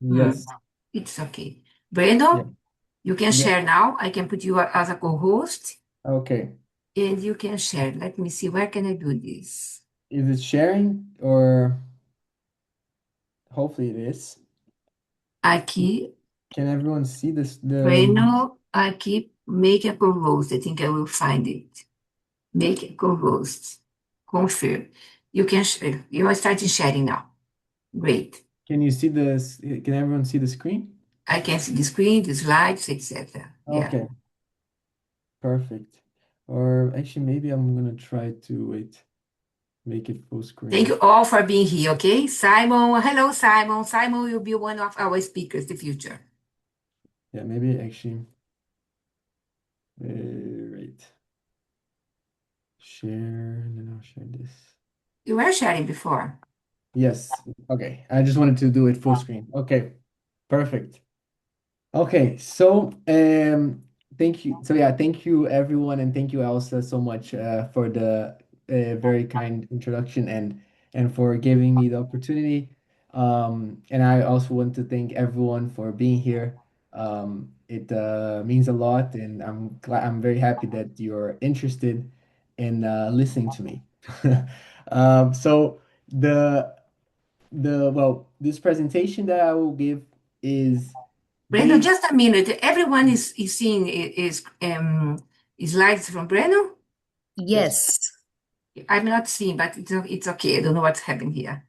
Yes. It's okay. Yeah. Breno, you can Yeah. share now. I can put you as a co-host Okay. and you can share. Let me see, where can I do this? Is it sharing or hopefully it is? Aqui, Can everyone see this? Breno, aqui, make a co-host. I think I will find it. Make a co-host. Confirm. You can share. You are starting sharing now. Great. Can you see this? Can everyone see the screen? I can see the screen, the slides, etc. Yeah. Okay, perfect. Or actually, maybe I'm gonna try to wait, make it full Thank screen. you all for being here, okay? Simon, hello, Simon. Simon will be one of our speakers in the future. Yeah, maybe actually, right. Share, and then I'll share this. You were sharing before. Yes. Okay. I just wanted to do it full screen. Okay, perfect. Okay, so thank you. So yeah, thank you everyone, and thank you Elsa so much for the very kind introduction and for giving me the opportunity. And I also want to thank everyone for being here. It means a lot, and I'm very happy that you're interested in listening to me. So the this presentation that I will give is Breno, based. just a minute. Everyone is seeing slides from Breno? Yes. Yes. I'm not seeing, but it's okay. I don't know what's happening here.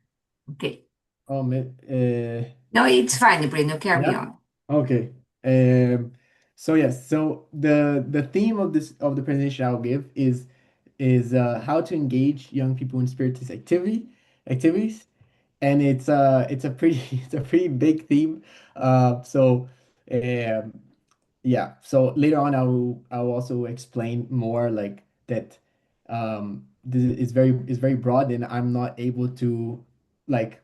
Okay. No, it's fine, Breno. Carry Yeah. on. Okay. Um, so yes, so the theme of this of the presentation I'll give is how to engage young people in spiritist activities, and it's a pretty it's a pretty big theme. Um, yeah, so later on I will also explain more like that this is very broad and I'm not able to like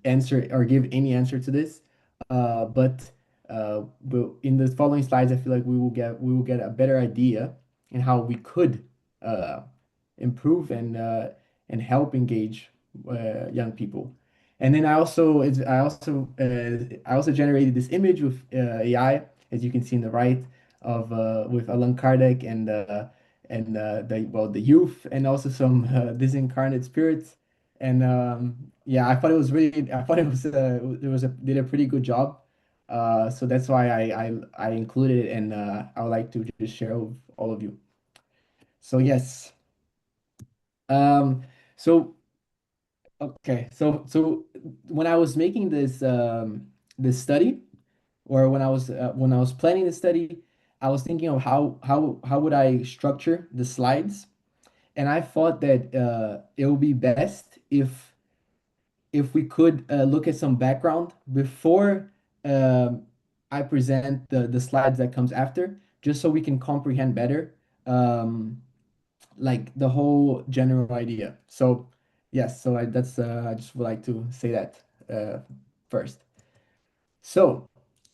answer or give any answer to this. But in the following slides I feel like we will get a better idea in how we could uh improve and help engage young people. And then I also generated this image with AI, as you can see in the right, of with Allan Kardec and the youth and also some disincarnate spirits. And yeah, I thought it was really I thought it was a did a pretty good job. So that's why I included it, and I would like to just share with all of you. So yes. Um, so okay, so when I was making this study, or when I was planning the study, I was thinking of how would I structure the slides, and I thought that it would be best if we could look at some background before I present the slides that comes after, just so we can comprehend better like the whole general idea. So yes, so I just would like to say that first. So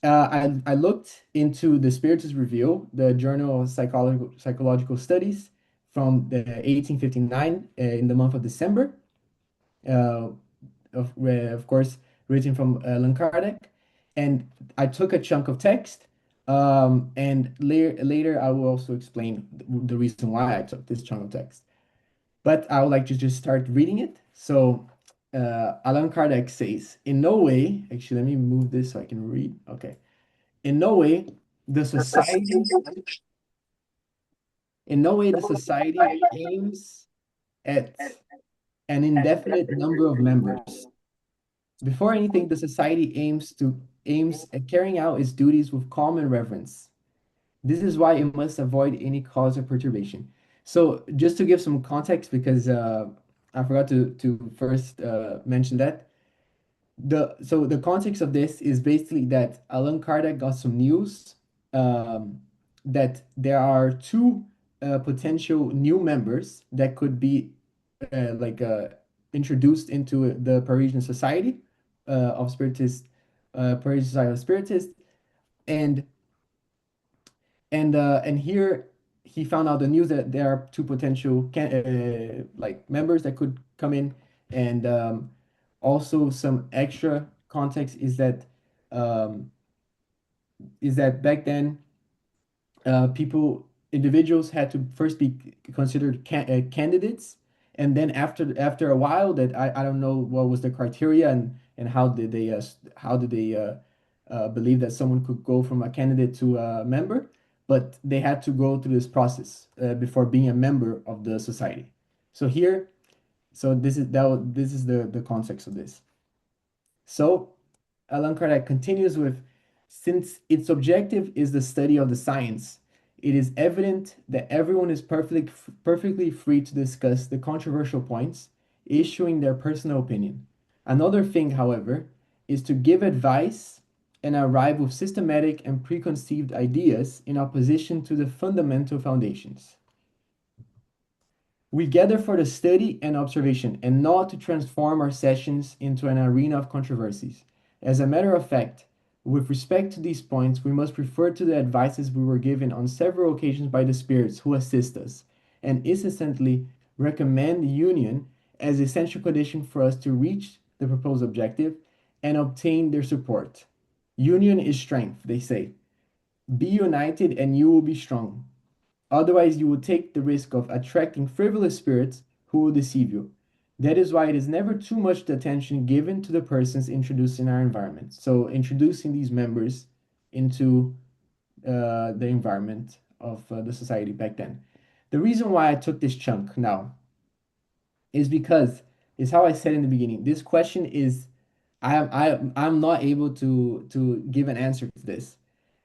I looked into the Spiritist Review, the Journal of Psychological Studies from the 1859 in the month of December, uh, of course written from Allan Kardec, and I took a chunk of text. And later I will also explain the reason why I took this chunk of text. But I would like to just start reading it. So, Allan Kardec says, in no way, actually, let me move this so I can read. Okay. In no way, the society, in no way, the society aims at an indefinite number of members. Before anything, the society aims at carrying out its duties with calm and reverence. This is why it must avoid any cause of perturbation. So, just to give some context, because I forgot to first mention that the context of this is basically that Allan Kardec got some news that there are two potential new members that could be like introduced into the Parisian Society of Spiritists, Parisian Society of Spiritists, and and here he found out the news that there are two potential like members that could come in, and Also, some extra context um, is that back then individuals had to first be considered candidates, and then after a while, that I don't know what was the criteria and how did they believe that someone could go from a candidate to a member, but they had to go through this process before being a member of the society. So here, so this is the context of this. So Allan Kardec continues with, since its objective is the study of the science, it is evident that everyone is perfectly free to discuss the controversial points, issuing their personal opinion. Another thing, however, is to give advice and arrive with systematic and preconceived ideas in opposition to the fundamental foundations. We gather for the study and observation, and not to transform our sessions into an arena of controversies. As a matter of fact, with respect to these points, we must refer to the advices we were given on several occasions by the spirits who assist us, and incessantly recommend union as essential condition for us to reach the proposed objective and obtain their support. Union is strength, they say. Be united and you will be strong. Otherwise, you will take the risk of attracting frivolous spirits who will deceive you. That is why it is never too much attention given to the persons introduced in our environment. So, introducing these members into the environment of the society back then. The reason why I took this chunk now is because, is how I said in the beginning. This question is, I'm not able to give an answer to this,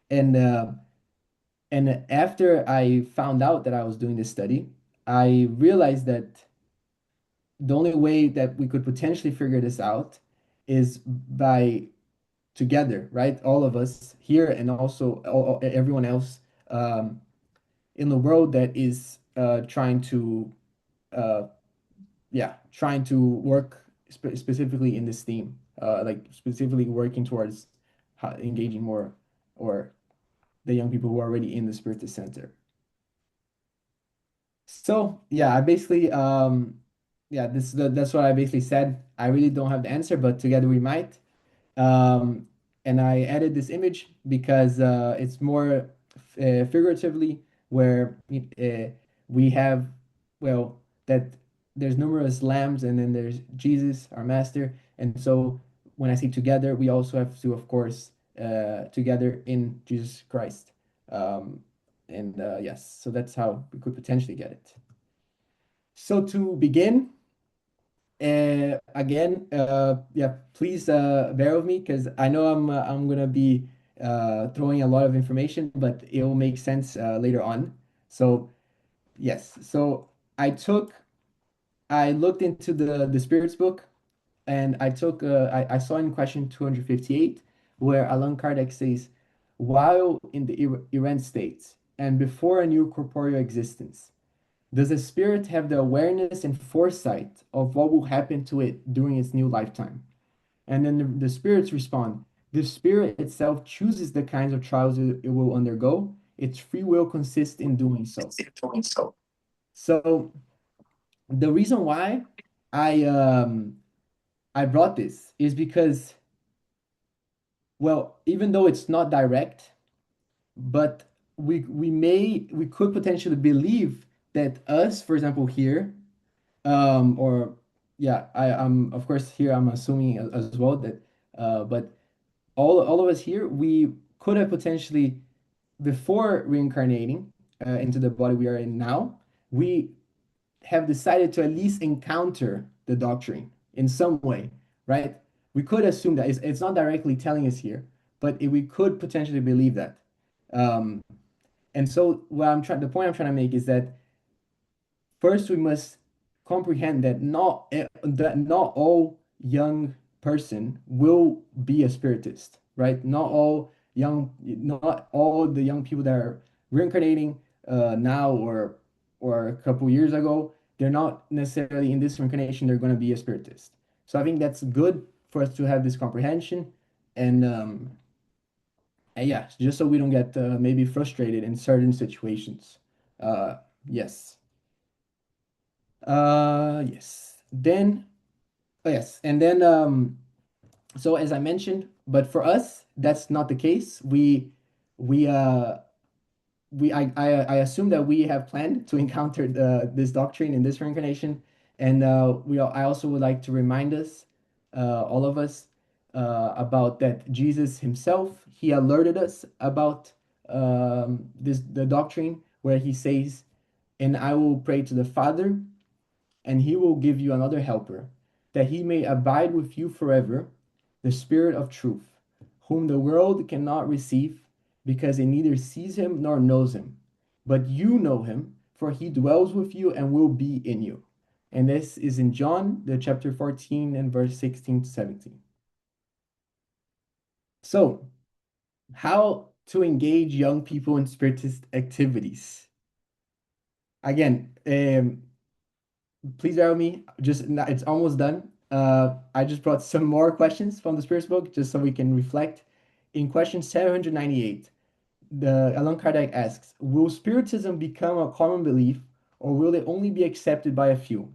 and after I found out that I was doing this study, I realized that the only way that we could potentially figure this out is by together, right? All of us here and also everyone else in the world that is trying to, uh, yeah, trying to work specifically in this theme, like specifically working towards engaging more or the young people who are already in the Spiritist Center. So yeah, I basically yeah, that's what I basically said. I really don't have the answer, but together we might. Um, and I added this image because it's more figuratively where we have, well, that there's numerous lambs and then there's Jesus, our master. And so when I say together, we also have to, of course, together in Jesus Christ. Um, and yes, so that's how we could potentially get it. So to begin, again, yeah, please bear with me because I know I'm gonna be throwing a lot of information, but it will make sense later on. So yes, so I looked into the spirits book, and I saw in question 258 where Allan Kardec says, while in the errant states and before a new corporeal existence. Does a spirit have the awareness and foresight of what will happen to it during its new lifetime? And then the spirits respond, the spirit itself chooses the kinds of trials it will undergo. Its free will consists in doing so. So the reason why I I brought this is because, well, even though it's not direct, but we could potentially believe that us, for example, here, or yeah, I'm of course here I'm assuming as well that but all of us here, we could have potentially, before reincarnating into the body we are in now, we have decided to at least encounter the doctrine in some way, right? We could assume that it's not directly telling us here, but we could potentially believe that. Um, and so the point I'm trying to make is that first we must comprehend that not all young person will be a spiritist, right? Not all the young people that are reincarnating now or a couple years ago, they're not necessarily in this reincarnation they're going to be a spiritist. So I think that's good for us to have this comprehension, and yeah, just so we don't get maybe frustrated in certain situations. Yes. Yes. Then Oh yes, and then so as I mentioned, but for us, that's not the case. We I assume that we have planned to encounter this doctrine in this reincarnation, and I also would like to remind us, all of us, about that Jesus himself, he alerted us about the doctrine where he says, "And I will pray to the Father, and he will give you another helper, that he may abide with you forever, the Spirit of truth, whom the world cannot receive, because it neither sees him nor knows him. But you know him, for he dwells with you and will be in you." And this is in John, the chapter 14 and verse 16 to 17. So, how to engage young people in spiritist activities? Again, please bear with me. It's almost done. I just brought some more questions from the Spirit's book just so we can reflect. In question 798, the Allan Kardec asks, "Will Spiritism become a common belief, or will it only be accepted by a few?"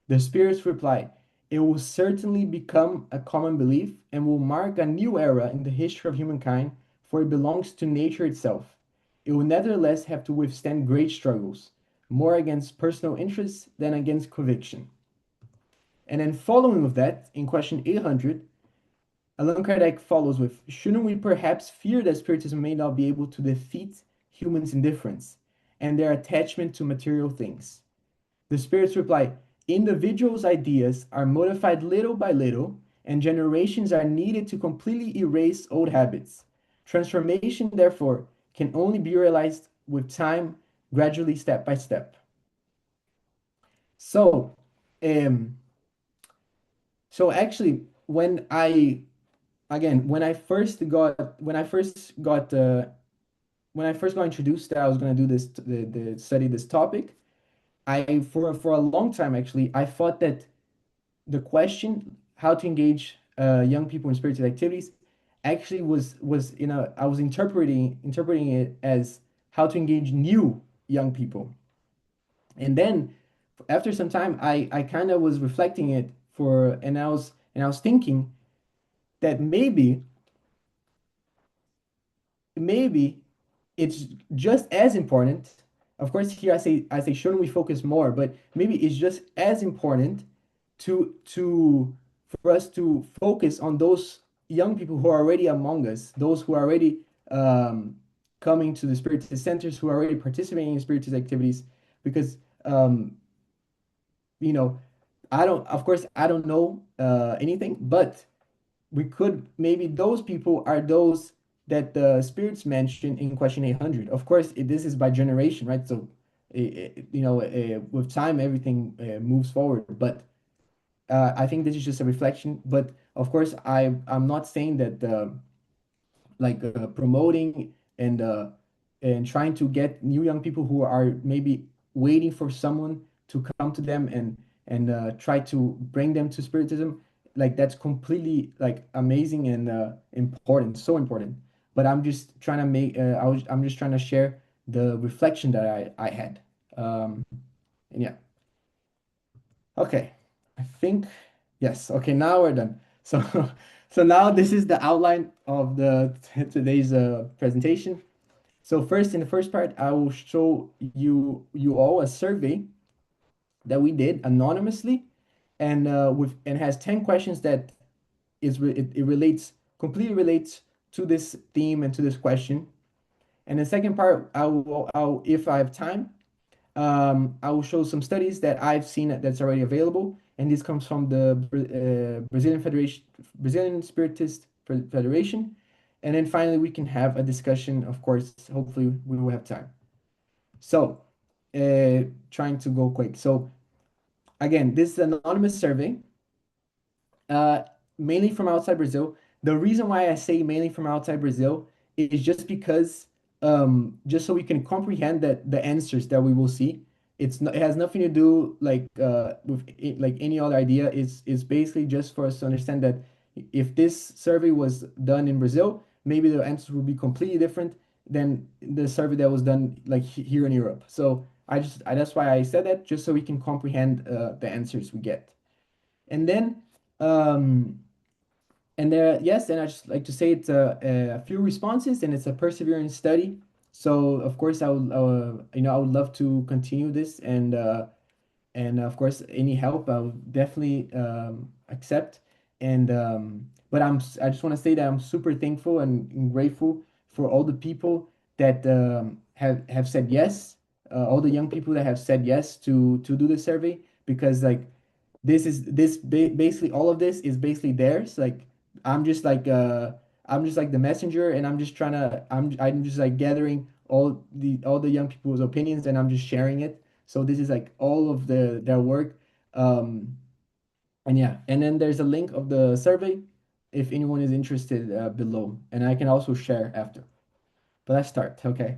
The spirits reply, "It will certainly become a common belief and will mark a new era in the history of humankind, for it belongs to nature itself. It will nevertheless have to withstand great struggles, more against personal interests than against conviction." And then following with that, in question 800, Allan Kardec follows with, "Shouldn't we perhaps fear that Spiritism may not be able to defeat humans' indifference and their attachment to material things?" The spirits reply, "Individuals' ideas are modified little by little, and generations are needed to completely erase old habits. Transformation, therefore, can only be realized with time, gradually, step by step." So, um, so actually, when I first got introduced that I was going to do study this topic, I for a long time actually I thought that the question how to engage young people in spiritual activities actually was I was interpreting it as how to engage new young people. And then after some time I kind of was reflecting it for and I was thinking that maybe it's just as important. Of course, here I say shouldn't we focus more, but maybe it's just as important to for us to focus on those young people who are already among us, those who are already coming to the spiritist centers, who are already participating in spiritist activities, because you know of course I don't know anything, but we could maybe those people are those that the spirits mentioned in question 800. Of course, this is by generation, right? So, with time, everything moves forward. But I think this is just a reflection. But of course, I'm not saying that promoting and trying to get new young people who are maybe waiting for someone to come to them and try to bring them to spiritism, like that's completely like amazing and important, so important. But I'm just trying to I'm just trying to share the reflection that I had. And yeah. Okay, I think yes. Okay, now we're done. So, so now this is the outline of the today's presentation. So first, in the first part, I will show you all a survey that we did anonymously, and and has 10 questions that it relates completely relates to this theme and to this question. And the second part, I'll if I have time, I will show some studies that I've seen that's already available, and this comes from the Brazilian Spiritist Federation. And then finally, we can have a discussion. Of course, hopefully, we will have time. So, trying to go quick. So, again, this is an anonymous survey, uh, mainly from outside Brazil. The reason why I say mainly from outside Brazil is just because, just so we can comprehend that the answers that we will see, it has nothing to do with like any other idea. It's basically just for us to understand that if this survey was done in Brazil, maybe the answers would be completely different than the survey that was done like here in Europe. So that's why I said that, just so we can comprehend the answers we get. And then um, and there, yes, and I just like to say it's a few responses and it's a persevering study. So of course I would love to continue this and of course any help I'll definitely accept. And but I just want to say that I'm super thankful and grateful for all the people that have said yes, all the young people that have said yes to do the survey because like basically all of this is basically theirs. Like I'm just like uh I'm just like the messenger and I'm just like gathering all the young people's opinions and I'm just sharing it. So this is like all of their work. Um and yeah, and then there's a link of the survey if anyone is interested below and I can also share after. But let's start. Okay.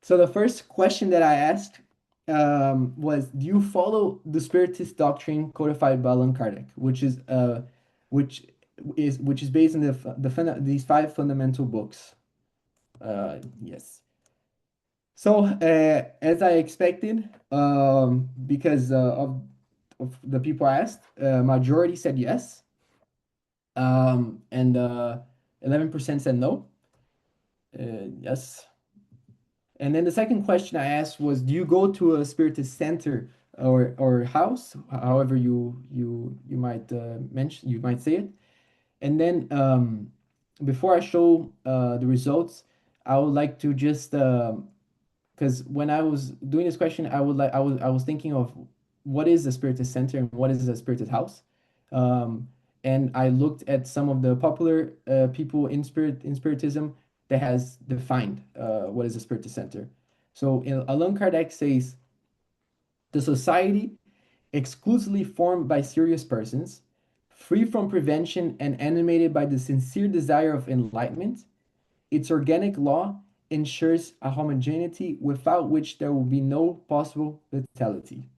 So the first question that I asked was, do you follow the Spiritist doctrine codified by Allan Kardec, which which is based on these five fundamental books? Yes. So as I expected, because of the people I asked, majority said yes, and 11% said no. Yes. And then the second question I asked was, do you go to a Spiritist center or house, however you might mention, you might say it. And then before I show the results, I would like to just because when I was doing this question, I was thinking of what is a Spiritist center and what is a Spiritist house. Um, and I looked at some of the popular people in Spiritism that has defined what is a Spiritist center. So Allan Kardec says the society exclusively formed by serious persons, free from prevention and animated by the sincere desire of enlightenment, its organic law ensures a homogeneity without which there will be no possible vitality.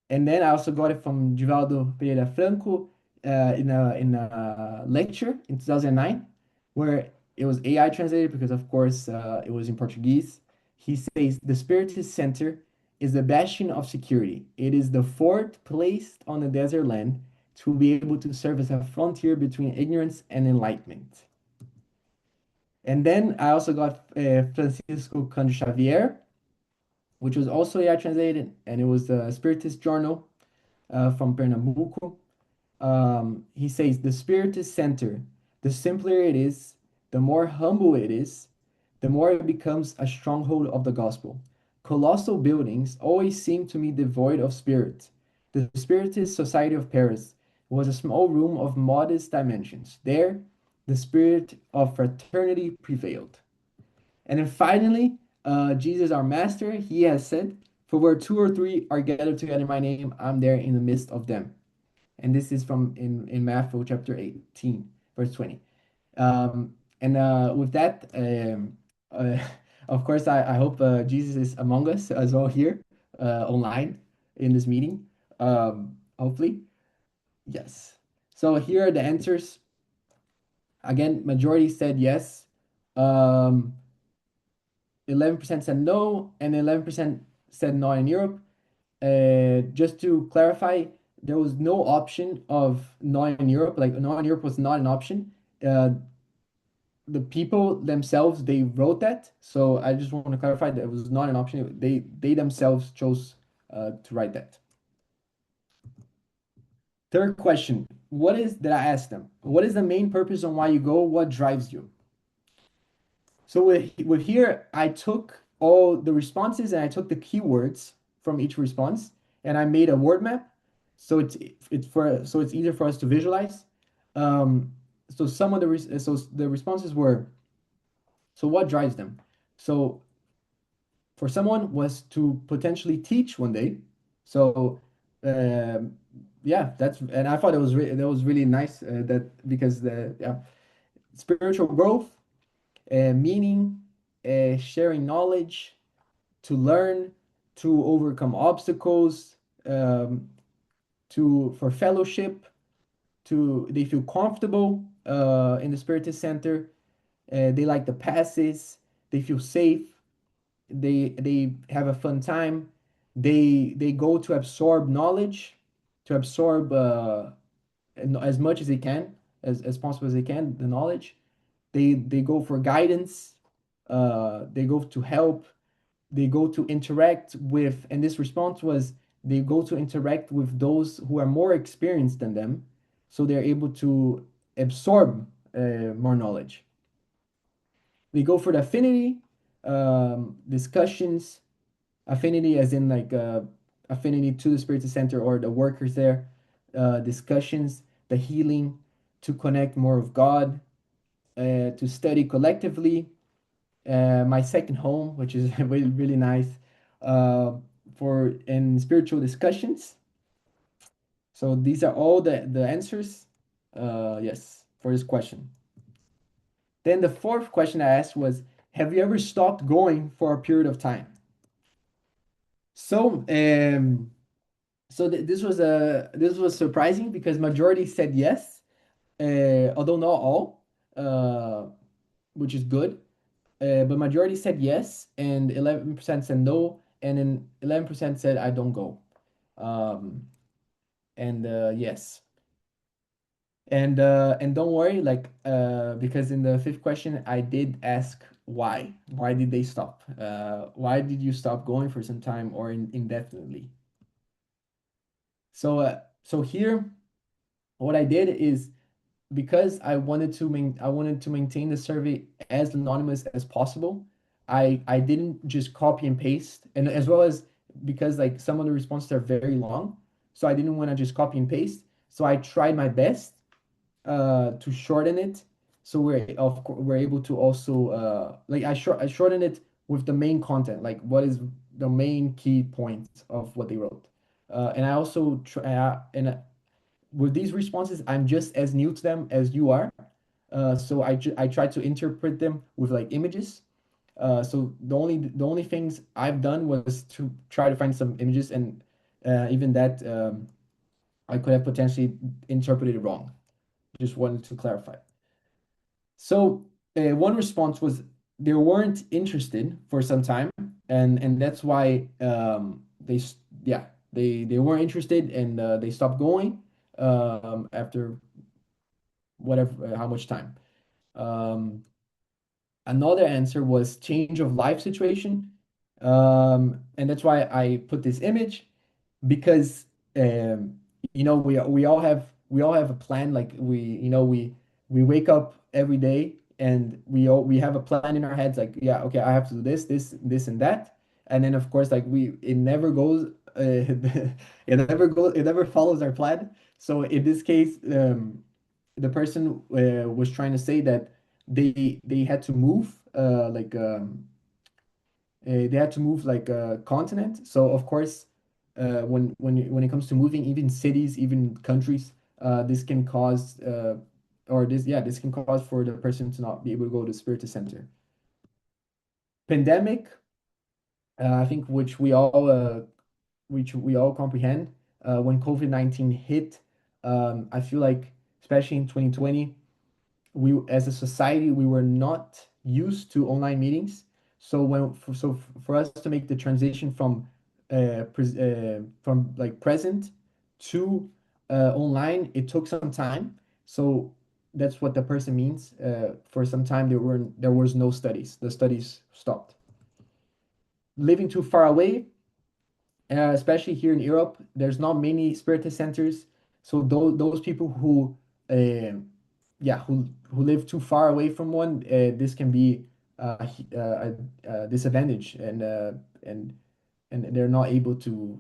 And then I also got it from Givaldo Pereira Franco in a lecture in 2009, where it was AI translated because, of course, it was in Portuguese. He says the Spiritist Center is the bastion of security. It is the fort placed on the desert land to be able to serve as a frontier between ignorance and enlightenment. And then I also got Francisco Cândido Xavier, which was also AI translated, and it was the Spiritist Journal from Pernambuco. He says, the spirit is center. The simpler it is, the more humble it is, the more it becomes a stronghold of the gospel. Colossal buildings always seem to me devoid of spirit. The Spiritist Society of Paris was a small room of modest dimensions. There, the spirit of fraternity prevailed. And then finally, Jesus, our master, he has said, for where two or three are gathered together in my name, I'm there in the midst of them. And this is from in Matthew chapter 18, verse 20. And with that, uh, of course, I hope Jesus is among us as well here online in this meeting. Hopefully, yes. So here are the answers. Again, majority said yes. 11% said no, and 11% said no in Europe. Just to clarify, there was no option of no in Europe. Like no in Europe was not an option. Uh, the people themselves they wrote that. So I just want to clarify that it was not an option. They themselves chose to write that. Third question: what is that I asked them? What is the main purpose on why you go? What drives you? So with here, I took all the responses and I took the keywords from each response and I made a word map. So it's easier for us to visualize. So some of so the responses were, so what drives them? So for someone was to potentially teach one day. So um, yeah, that's and I thought that was really nice that because the yeah, spiritual growth, meaning, sharing knowledge, to learn, to overcome obstacles, um, to for fellowship, to they feel comfortable in the Spiritist Center. They like the passes. They feel safe. They have a fun time. They go to absorb knowledge. to absorb as much as they can, as possible as they can, the knowledge. They go for guidance. They go to help. They go to interact with, and this response was they go to interact with those who are more experienced than them, so they're able to absorb more knowledge. They go for the affinity discussions, affinity as in like affinity to the Spiritist Center or the workers there, discussions, the healing, to connect more with God, to study collectively, my second home, which is really, really nice, uh, for in spiritual discussions. So these are all the answers. Yes, for this question. Then the fourth question I asked was, have you ever stopped going for a period of time? So, this was surprising because majority said yes, although not all, uh, which is good. But majority said yes, and 11% said no, and then 11% said I don't go. Um, and yes, and don't worry, like because in the fifth question I did ask why. Why did they stop? Why did you stop going for some time or indefinitely? So here, what I did is because I wanted to maintain the survey as anonymous as possible. I didn't just copy and paste, and as well as because like some of the responses are very long, so I didn't want to just copy and paste. So I tried my best to shorten it, so we're able to also like I shortened it with the main content, like what is the main key points of what they wrote, and I also try and with these responses, I'm just as new to them as you are. So I try to interpret them with like images. So the only things I've done was to try to find some images, and even that I could have potentially interpreted it wrong. Just wanted to clarify. So one response was they weren't interested for some time, and that's why yeah, they weren't interested, and they stopped going after whatever how much time. Um, Another answer was change of life situation, and that's why I put this image because um, we all have a plan. Like we wake up every day and we have a plan in our heads. Like yeah, okay, I have to do this, and that, and then of course like it never goes. It never follows our plan. So in this case, the person was trying to say that they had to move they had to move like a continent. So of course, when it comes to moving, even cities, even countries, this can cause or this yeah this can cause for the person to not be able to go to Spiritist Center. Pandemic, I think which we all comprehend. When COVID-19 hit, I feel like especially in 2020 we as a society we were not used to online meetings, so for us to make the transition from like present to online, it took some time. So that's what the person means. For some time there was no studies, the studies stopped. Living too far away, especially here in Europe, there's not many Spiritist centers. So those people who, yeah, who live too far away from one, this can be a disadvantage, and and they're not able to,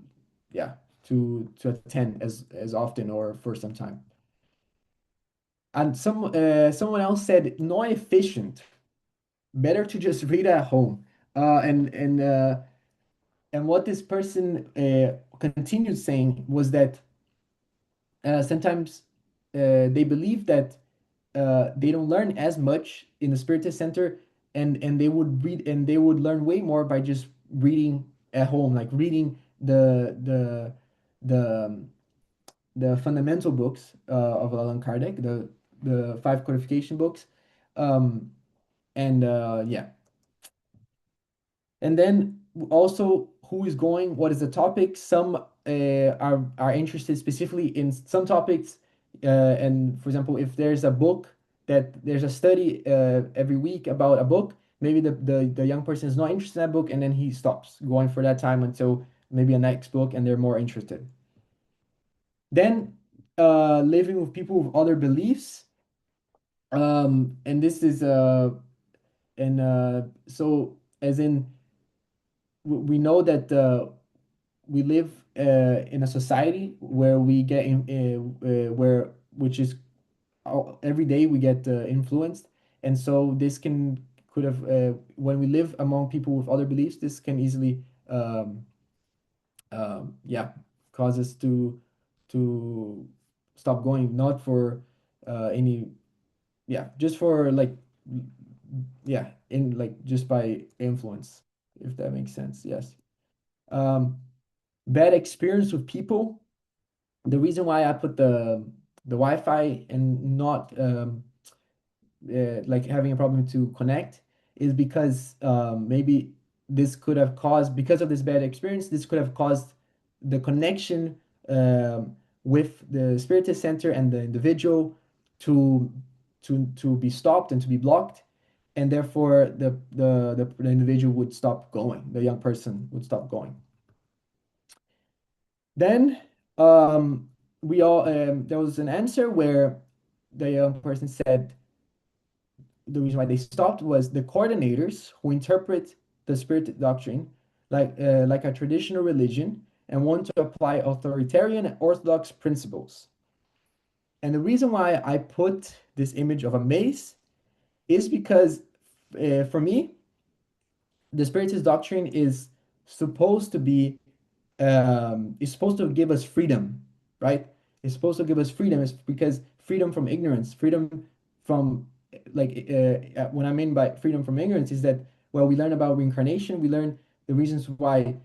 yeah, to attend as often or for some time. And someone else said not efficient, better to just read at home. And what this person continued saying was that sometimes they believe that they don't learn as much in the Spiritist Center, and they would read and they would learn way more by just reading at home, like reading the the fundamental books of Allan Kardec, the five codification books, and yeah, and then also who is going, what is the topic. Some are interested specifically in some topics, and for example, if there's a book that there's a study every week about a book, maybe the young person is not interested in that book, and then he stops going for that time until maybe a next book, and they're more interested. Then living with people with other beliefs, and this is and so as in we know that we live in a society where we get in, where which is every day we get influenced, and so this can could have when we live among people with other beliefs, this can easily um, yeah, cause us to stop going, not for any, yeah, just for like, yeah, in like just by influence, if that makes sense. Yes. um Bad experience with people. The reason why I put the Wi-Fi and not like having a problem to connect is because maybe this could have caused, because of this bad experience, this could have caused the connection with the Spiritist Center and the individual to to be stopped and to be blocked, and therefore the individual would stop going, the young person would stop going. Then we all there was an answer where the young person said the reason why they stopped was the coordinators who interpret the spirit doctrine like a traditional religion and want to apply authoritarian and orthodox principles. And the reason why I put this image of a mace is because for me, the Spiritist doctrine supposed to be is supposed to give us freedom, right? It's supposed to give us freedom. It's because freedom from ignorance, freedom from like what I mean by freedom from ignorance is that, well, we learn about reincarnation, we learn the reasons why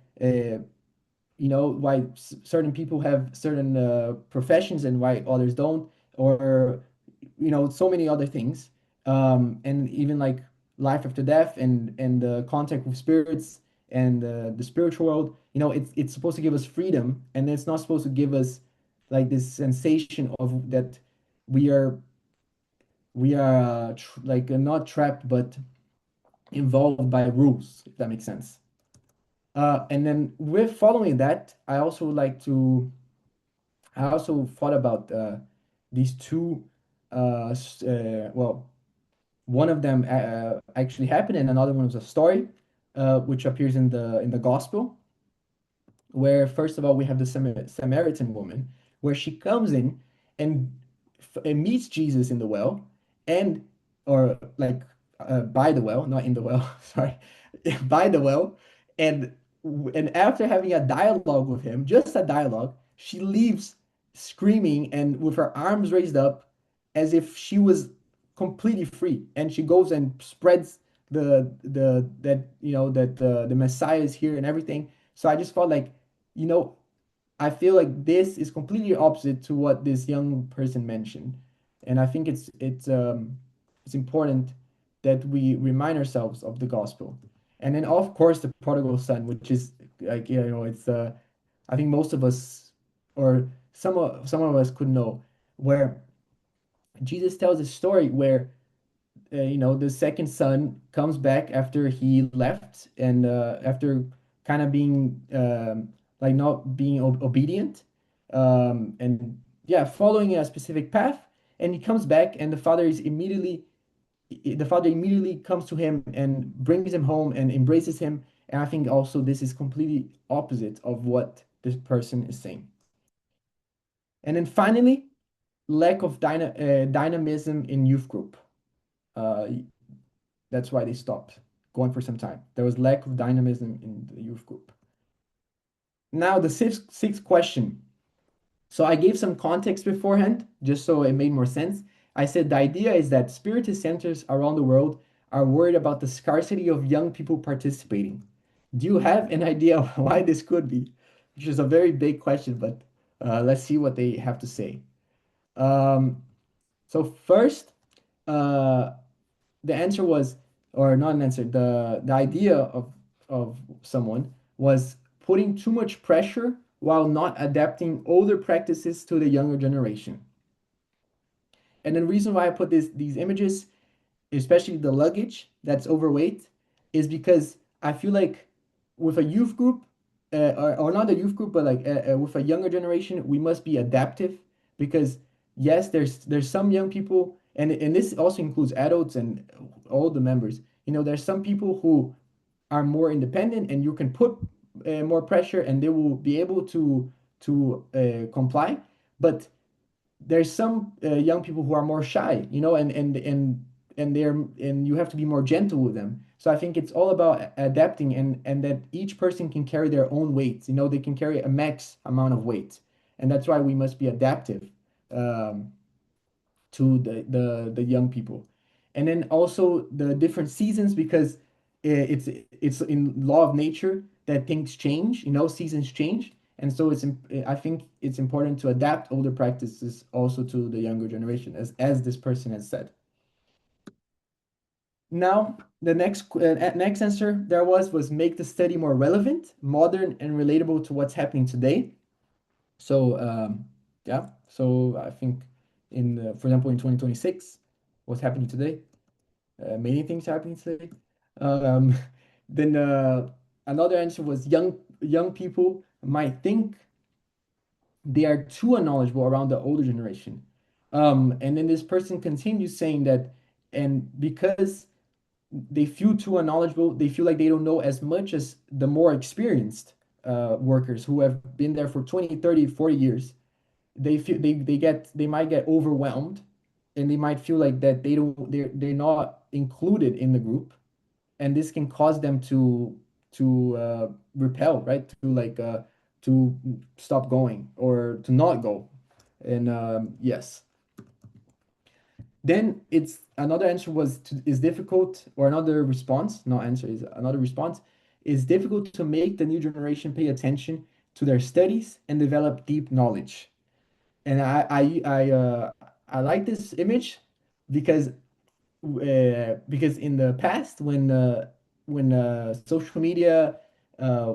why certain people have certain professions and why others don't, or so many other things, and even like life after death and contact with spirits and the spiritual world. It's supposed to give us freedom, and it's not supposed to give us like this sensation of that we are like not trapped but involved by rules, if that makes sense. And then with following that, I also thought about these two. Well, one of them actually happened, and another one was a story, which appears in the gospel, where first of all we have the Samaritan woman, where she comes in and, and meets Jesus in the well, and or like by the well, not in the well, sorry, by the well, and and after having a dialogue with him, just a dialogue, she leaves screaming and with her arms raised up as if she was completely free, and she goes and spreads the that that the Messiah is here and everything. So I just felt like, you know, I feel like this is completely opposite to what this young person mentioned. And I think it's important that we remind ourselves of the gospel. And then of course the prodigal son, which is like, it's I think most of us, or some of us could know, where Jesus tells a story where the second son comes back after he left, and after kind of being like not being obedient, and yeah, following a specific path, and he comes back, and the father immediately comes to him and brings him home and embraces him. And I think also this is completely opposite of what this person is saying. And then finally, lack of dynamism in youth group. Uh, That's why they stopped going for some time. There was lack of dynamism in the youth group. Now the sixth question. So I gave some context beforehand, just so it made more sense. I said the idea is that Spiritist centers around the world are worried about the scarcity of young people participating. Do you have an idea of why this could be? Which is a very big question, but let's see what they have to say. Um, so first, uh, the answer was, or not an answer, the idea of someone was putting too much pressure while not adapting older practices to the younger generation. And the reason why I put these images, especially the luggage that's overweight, is because I feel like with a youth group, or not a youth group, but like with a younger generation, we must be adaptive because yes, there's some young people, and this also includes adults and all the members. You know, there's some people who are more independent, and you can put more pressure, and they will be able to comply. But there's some young people who are more shy, you know, and you have to be more gentle with them. So I think it's all about adapting and that each person can carry their own weight. You know, they can carry a max amount of weight, and that's why we must be adaptive um, to the young people. And then also the different seasons because it's in law of nature that things change, you know, seasons change. And so I think it's important to adapt older practices also to the younger generation, as this person has said. Now, the next answer there was make the study more relevant, modern, and relatable to what's happening today. So yeah, so I think for example in 2026, what's happening today? Many things happening today. Um, then another answer was young people might think they are too unknowledgeable around the older generation. And then this person continues saying that, and because they feel too unknowledgeable, they feel like they don't know as much as the more experienced workers who have been there for 20, 30, 40 years. They might get overwhelmed, and they might feel like that they're not included in the group, and this can cause them to repel, right? To stop going or to not go. And yes, then it's another answer is difficult, or another response, not answer, is another response, is difficult to make the new generation pay attention to their studies and develop deep knowledge. And I like this image because because in the past when social media uh,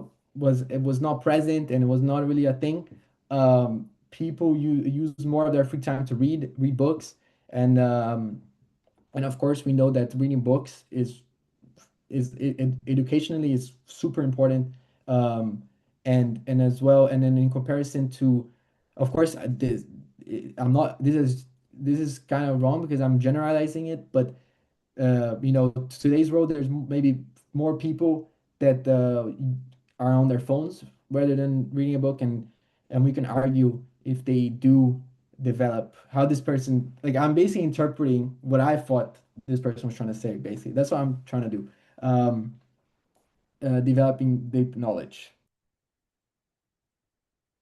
it was not present and it was not really a thing, people use more of their free time to read books, and and of course we know that reading books educationally is super important, um, and as well, and then in comparison to, of course, I'm not this is kind of wrong because I'm generalizing it, but you know, today's world, there's maybe more people that are on their phones rather than reading a book, and we can argue if they do develop how this person, like I'm basically interpreting what I thought this person was trying to say. Basically, that's what I'm trying to do. Um, Developing deep knowledge.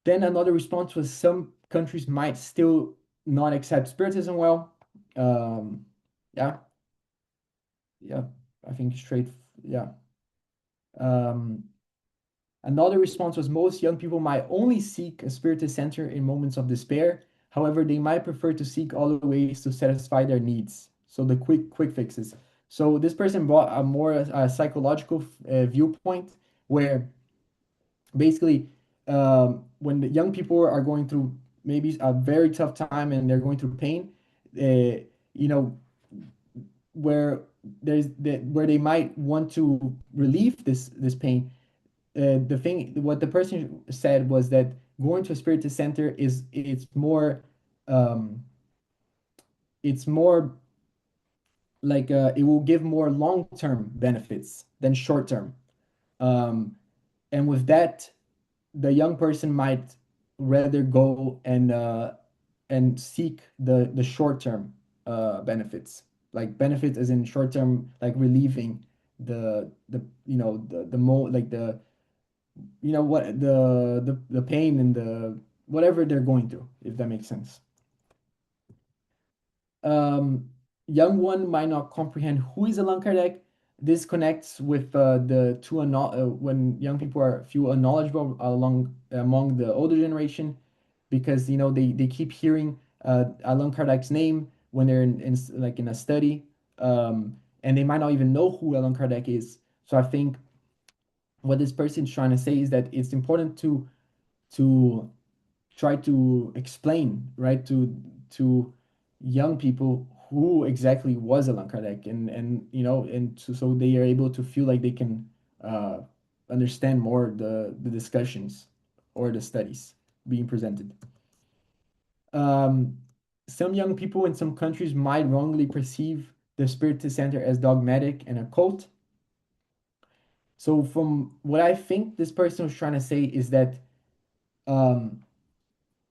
Then another response was some countries might still not accept Spiritism well. Um, yeah, yeah, I think straight, yeah. Um, Another response was most young people might only seek a Spiritist center in moments of despair. However, they might prefer to seek other ways to satisfy their needs. So the quick fixes. So this person brought a more psychological viewpoint where basically when the young people are going through maybe a very tough time and they're going through pain, you know, where where they might want to relieve this pain, the thing what the person said was that going to a spiritist center um it's more like it will give more long-term benefits than short-term, um and with that the young person might rather go and seek the short-term benefits, like benefits as in short-term, like relieving the you know the mo like the you know what the pain and the whatever they're going through, if that makes sense. um Young one might not comprehend who is Allan Kardec. This connects with the two when young people are few unknowledgeable among the older generation, because you know they keep hearing Allan Kardec's name when they're like in a study, and they might not even know who Allan Kardec is. So I think what this person's trying to say is that it's important to try to explain, right, to young people who exactly was Allan Kardec, and and so they are able to feel like they can uh, understand more the discussions or the studies being presented. Um, some young people in some countries might wrongly perceive the Spiritist Center as dogmatic and occult. So, from what I think this person was trying to say is that um,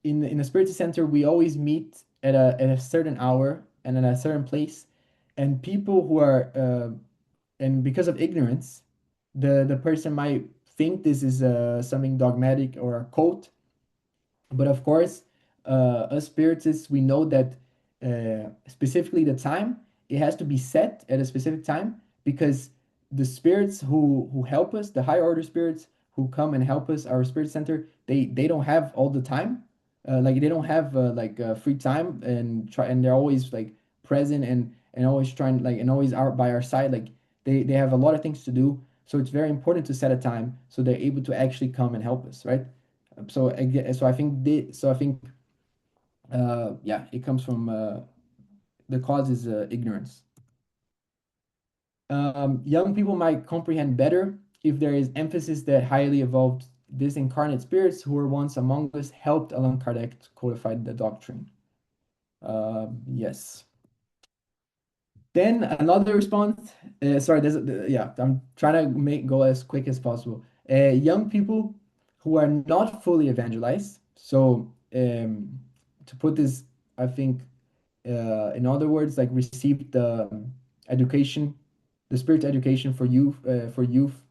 in a Spiritist Center, we always meet at a certain hour and in a certain place, and people who are and because of ignorance, the person might think this is something dogmatic or a cult, but of course, us spiritists, we know that specifically the time, it has to be set at a specific time because the spirits who help us, the higher order spirits who come and help us, our spirit center, they don't have all the time. Like they don't have free time and they're always like present and always trying like and always are by our side. Like they have a lot of things to do. So it's very important to set a time so they're able to actually come and help us, right? So I think yeah, it comes from the cause is ignorance. Young people might comprehend better if there is emphasis that highly evolved disincarnate spirits who were once among us helped Allan Kardec to codify the doctrine. Yes. Then another response. Sorry, yeah, I'm trying to make go as quick as possible. Young people who are not fully evangelized. So to put this, I think in other words, like received the education, the spirit education for youth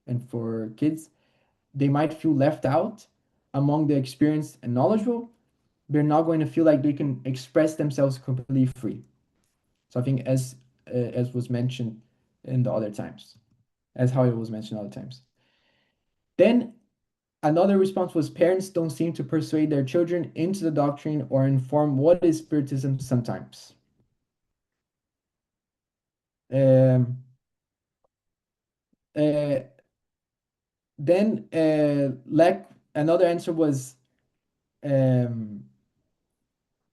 and for kids. They might feel left out among the experienced and knowledgeable. They're not going to feel like they can express themselves completely free. So I think as was mentioned in the other times, as how it was mentioned other times. Then another response was parents don't seem to persuade their children into the doctrine or inform what is spiritism sometimes. Um, uh, then lack another answer was um,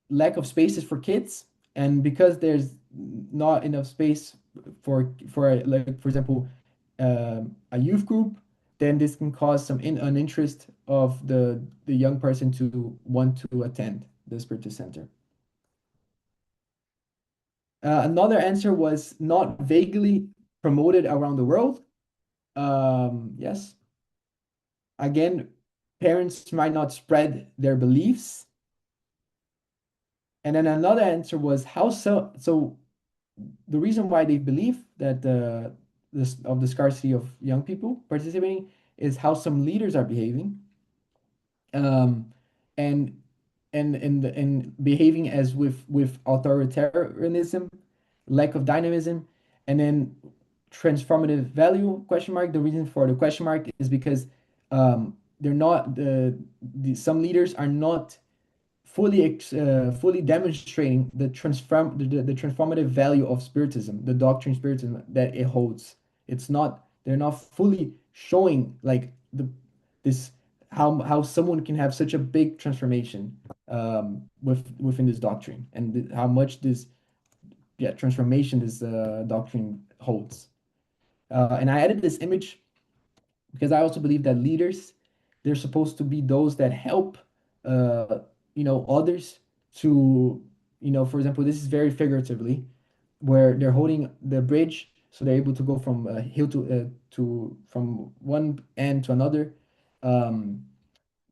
lack of spaces for kids, and because there's not enough space for like for example a youth group, then this can cause some an interest of the young person to want to attend the Spiritist Center. Another answer was not vaguely promoted around the world. Yes, again, parents might not spread their beliefs. And then another answer was how so. So the reason why they believe that this of the scarcity of young people participating is how some leaders are behaving, um, and and behaving as with authoritarianism, lack of dynamism, and then transformative value question mark. The reason for the question mark is because they're not some leaders are not fully demonstrating the transformative value of spiritism, the doctrine spiritism that it holds. It's not they're not fully showing like the this how someone can have such a big transformation within this doctrine and how much this yeah transformation this doctrine holds. And I added this image because I also believe that leaders, they're supposed to be those that help, uh, others to, for example, this is very figuratively, where they're holding the bridge, so they're able to go from hill to from one end to another, um,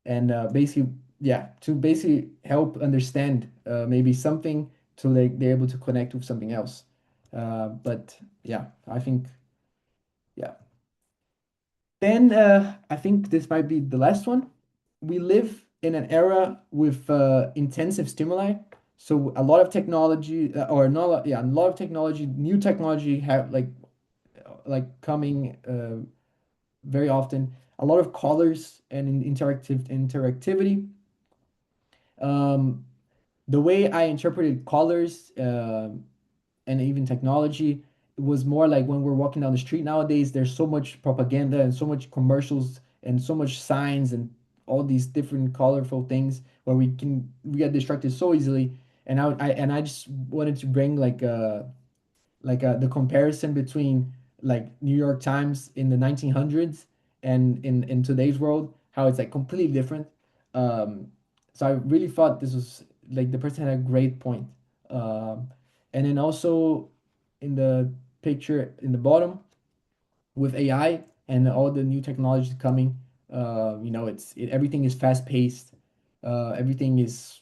and basically, yeah, to basically help understand maybe something to like they're able to connect with something else. But yeah, I think yeah. Then I think this might be the last one. We live in an era with intensive stimuli. So a lot of technology, or not, yeah, a lot of technology, new technology have like coming very often. A lot of colors and interactivity. Um, the way I interpreted colors and even technology was more like when we're walking down the street nowadays, there's so much propaganda and so much commercials and so much signs and all these different colorful things where we get distracted so easily. And I just wanted to bring the comparison between like New York Times in the 1900s and in today's world, how it's like completely different. Um, so I really thought this was like the person had a great point. Um, and then also in the picture in the bottom with AI and all the new technologies coming, everything is fast paced. Everything is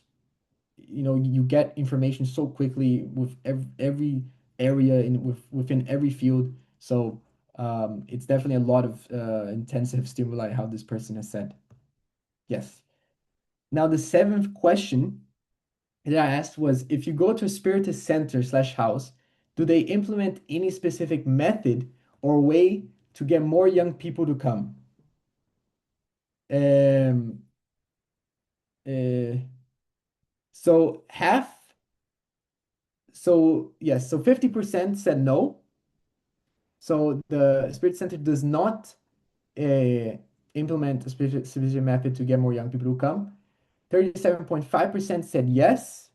you get information so quickly with every area within every field. So it's definitely a lot of intensive stimuli, how this person has said. Yes. Now the seventh question that I asked was, if you go to a spiritist center slash house, do they implement any specific method or way to get more young people to come? Um, uh, so half, so yes, so 50% said no. So the Spirit Center does not uh, implement a specific method to get more young people to come. 37.5% said yes,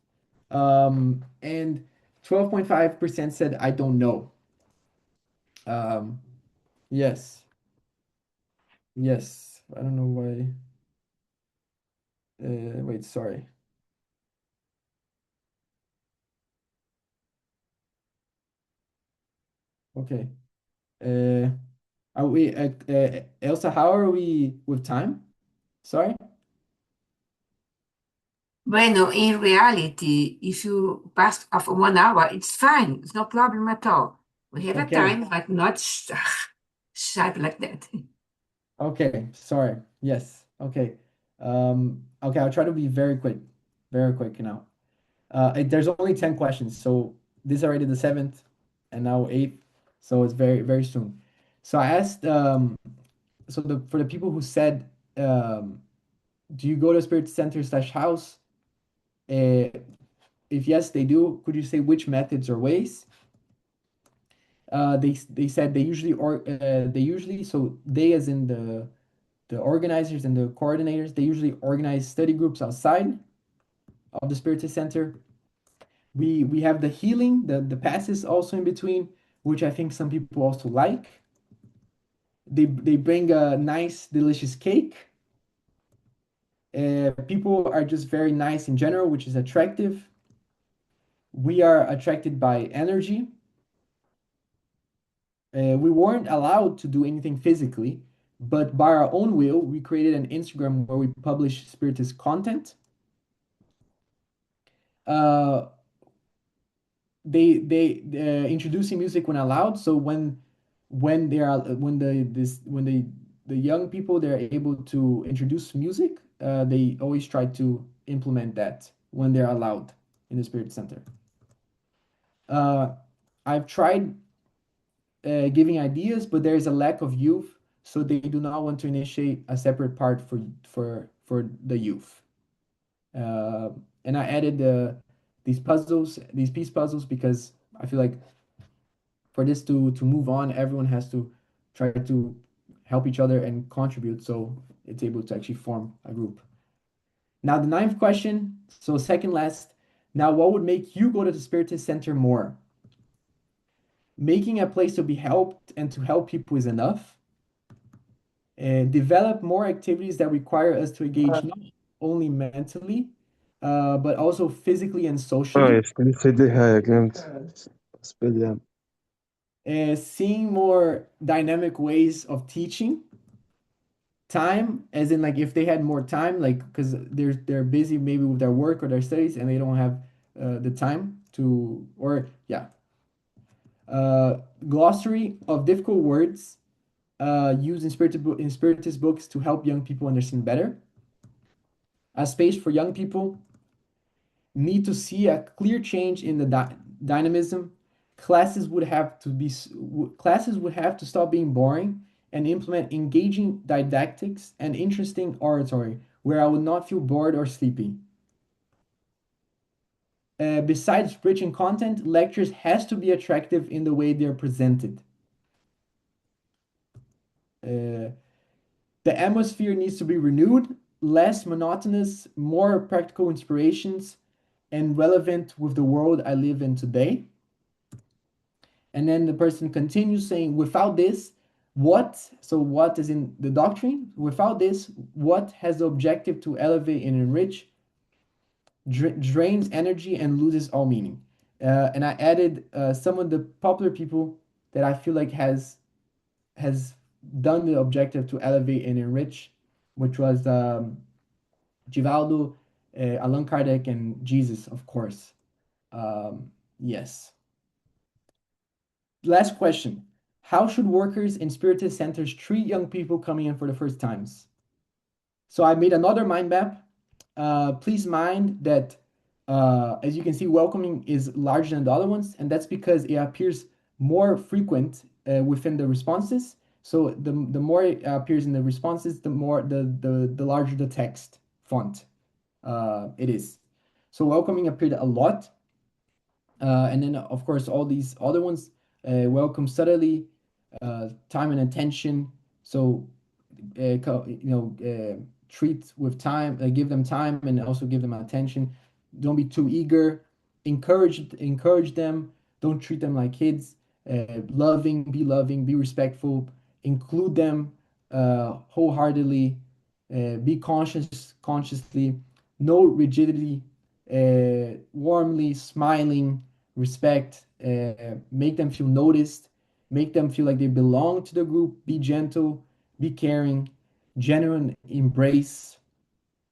and 12.5% said I don't know. Um, yes, yes. I don't know why. Wait, sorry. Okay. Uh, are we, Elsa? How are we with time? Sorry. Bueno, in reality, if you pass of 1 hour, it's fine. It's no problem at all. We have a Okay. time, but not sharp like that. Okay, sorry. Yes. Okay. Okay, I'll try to be very quick now. There's only 10 questions, so this is already the seventh and now eighth, so it's very soon. So I asked, so for the people who said, do you go to Spirit Center slash house? Uh, if yes, they do, could you say which methods or ways? They said they usually, so they as in the organizers and the coordinators, they usually organize study groups outside of the Spiritist Center. We have the healing, the passes also in between, which I think some people also like. They bring a nice, delicious cake. People are just very nice in general, which is attractive. We are attracted by energy. We weren't allowed to do anything physically, but by our own will, we created an Instagram where we publish Spiritist content. Uh, they introducing music when allowed. So when they are when the young people they're able to introduce music, they always try to implement that when they're allowed in the Spirit Center. Uh, I've tried giving ideas, but there is a lack of youth, so they do not want to initiate a separate part for the youth. Uh, and I added these piece puzzles because I feel like for this to move on, everyone has to try to help each other and contribute so it's able to actually form a group. Now, the ninth question, so second last. Now, what would make you go to the Spiritist Center more? Making a place to be helped and to help people is enough. Develop more activities that require us to engage not only mentally, but also physically and socially. كويس لسه دي حاجة جامد بس بالله. Seeing more dynamic ways of teaching. Time, as in like if they had more time, like because they're busy maybe with their work or their studies and they don't have the time to, or yeah. Glossary of difficult words used in spiritist books to help young people understand better. A space for young people. Need to see a clear change in the dynamism. Classes would have to stop being boring and implement engaging didactics and interesting oratory where I would not feel bored or sleepy. besides preaching content, lectures has to be attractive in the way they're presented. Uh, the atmosphere needs to be renewed, less monotonous, more practical inspirations, and relevant with the world I live in today. And then the person continues saying, without this, what? So, what is in the doctrine? Without this, what has the objective to elevate and enrich, drains energy and loses all meaning? And I added some of the popular people that I feel like has done the objective to elevate and enrich, which was Givaldo, Allan Kardec, and Jesus, of course. Yes. Last question. How should workers in Spiritist centers treat young people coming in for the first times? So I made another mind map. Please mind that, as you can see, welcoming is larger than the other ones, and that's because it appears more frequent within the responses. So the more it appears in the responses, the larger the text font it is. So welcoming appeared a lot. And then, of course, all these other ones, welcome subtly, time and attention. So, treat with time, give them time and also give them attention. Don't be too eager. Encourage them. Don't treat them like kids. Loving, be respectful. Include them wholeheartedly. Be consciously. No rigidity. Warmly, smiling, respect, make them feel noticed, make them feel like they belong to the group, be gentle, be caring, genuine embrace,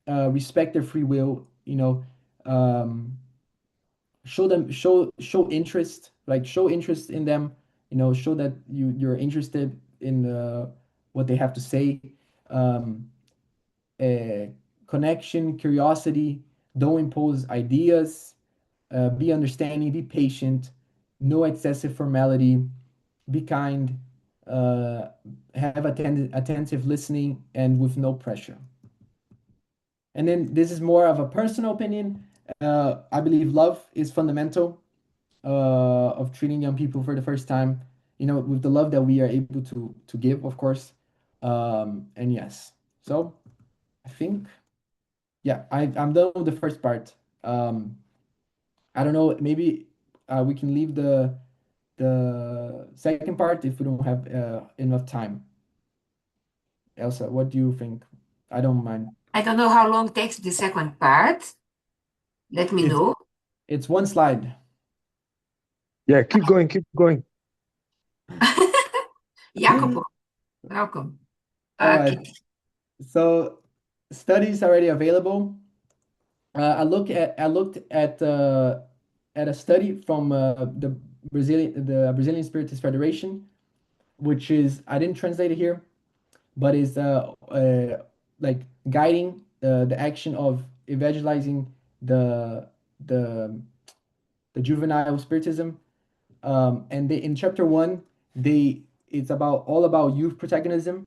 respect their free will, um, show interest, like show interest in them, show that you're interested in what they have to say. Um, uh, Connection, curiosity, don't impose ideas, be understanding, be patient, no excessive formality, be kind, uh, have attentive listening, and with no pressure. And then this is more of a personal opinion. I believe love is fundamental of treating young people for the first time. With the love that we are able to give, of course. And yes, so I think yeah, I'm done with the first part. I don't know, maybe we can leave the second part if we don't have enough time. Elsa, what do you think? I don't mind. I don't know how long takes the second part. Let me It's know. it's one slide. Yeah, keep going, keep going. Jacopo, welcome. All right. Okay. So studies already available. I looked at a study from the Brazilian Spiritist Federation, which is I didn't translate it here, but is like guiding the action of evangelizing the the the juvenile spiritism. And in chapter one, it's all about youth protagonism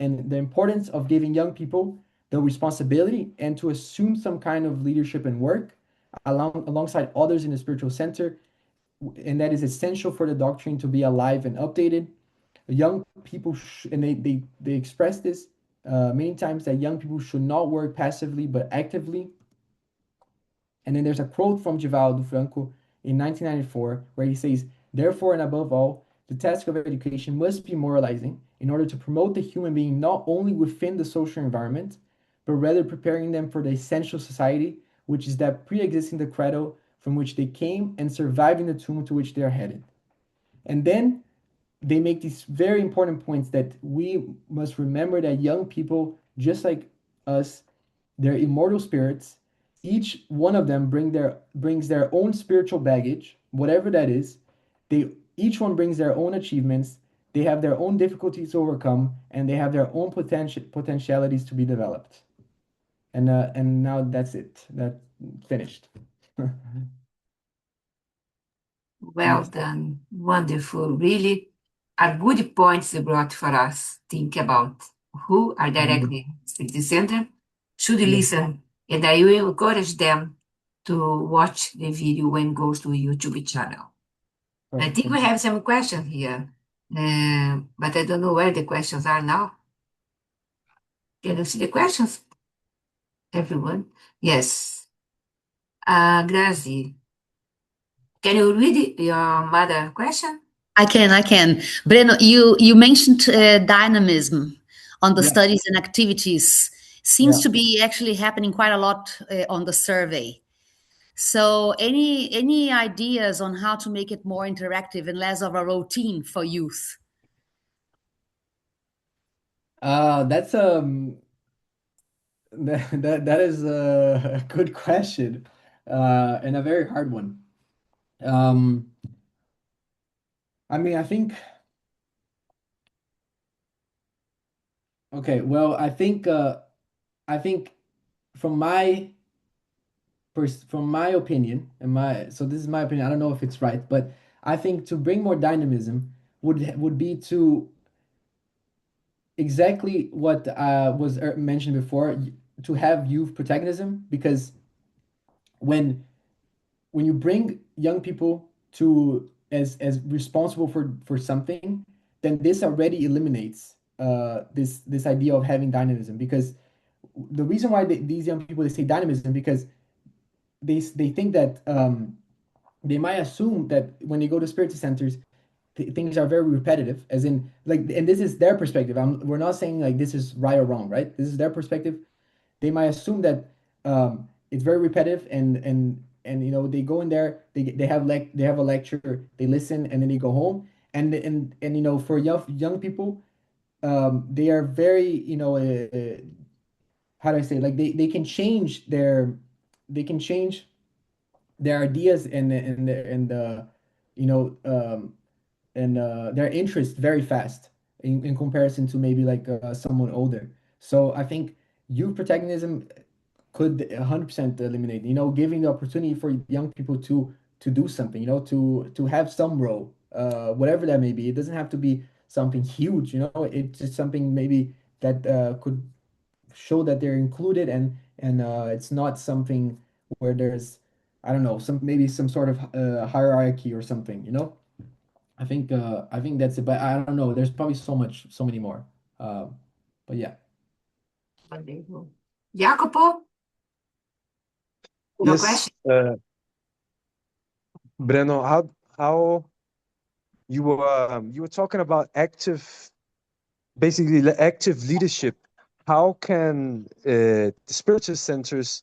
and the importance of giving young people the responsibility and to assume some kind of leadership and work alongside others in the spiritual center, and that is essential for the doctrine to be alive and updated. Young people and they express this many times, that young people should not work passively but actively. And then there's a quote from Givaldo Franco in 1994 where he says, therefore and above all, the task of education must be moralizing in order to promote the human being not only within the social environment, but rather preparing them for the essential society, which is that pre-existing the cradle from which they came and surviving the tomb to which they are headed. And then they make these very important points that we must remember that young people, just like us, they're immortal spirits. Each one of them brings their own spiritual baggage, whatever that is. They each one brings their own achievements. They have their own difficulties to overcome, and they have their own potentialities to be developed. And now that's it. That finished. Well done. Wonderful. Really are good points you brought for us. Think about who are directly at the center should Yeah. listen, and I will encourage them to watch the video when it goes to YouTube channel. I Perfect. think we have some questions here, but I don't know where the questions are now. Can you see the questions, everyone? Yes. Grazi, can you read your mother question? I can, I can. Breno, you mentioned dynamism on the Yeah, studies and activities. Seems yeah. to be actually happening quite a lot on the survey. So, any ideas on how to make it more interactive and less of a routine for youth? That's that is a good question, and a very hard one. Um, I mean, okay, well, I think from from my opinion, and my so this is my opinion. I don't know if it's right, but I think to bring more dynamism would be to exactly what was mentioned before, to have youth protagonism, because when when you bring young people to as responsible for something, then this already eliminates this idea of having dynamism, because the reason why these young people, they say dynamism, because they think that they might assume that when they go to spirit centers, things are very repetitive, as in, like, and this is their perspective. We're not saying like this is right or wrong, right? This is their perspective. They might assume that it's very repetitive, and they go in there, they have a lecture, they listen, and then they go home, and for young people, they are very, how do I say, like, they can change their ideas, you know um, and their interest very fast, in comparison to maybe like someone older. So I think youth protagonism could 100% eliminate, giving the opportunity for young people to do something, to have some role, whatever that may be. It doesn't have to be something huge, it's just something maybe that could show that they're included, and it's not something where there's, I don't know, maybe some sort of hierarchy or something, I think that's it, but I don't know. There's probably so many more. But yeah. Wonderful. Jacopo, your Yes, question? Breno, how you were talking about basically active leadership. How can the spiritual centers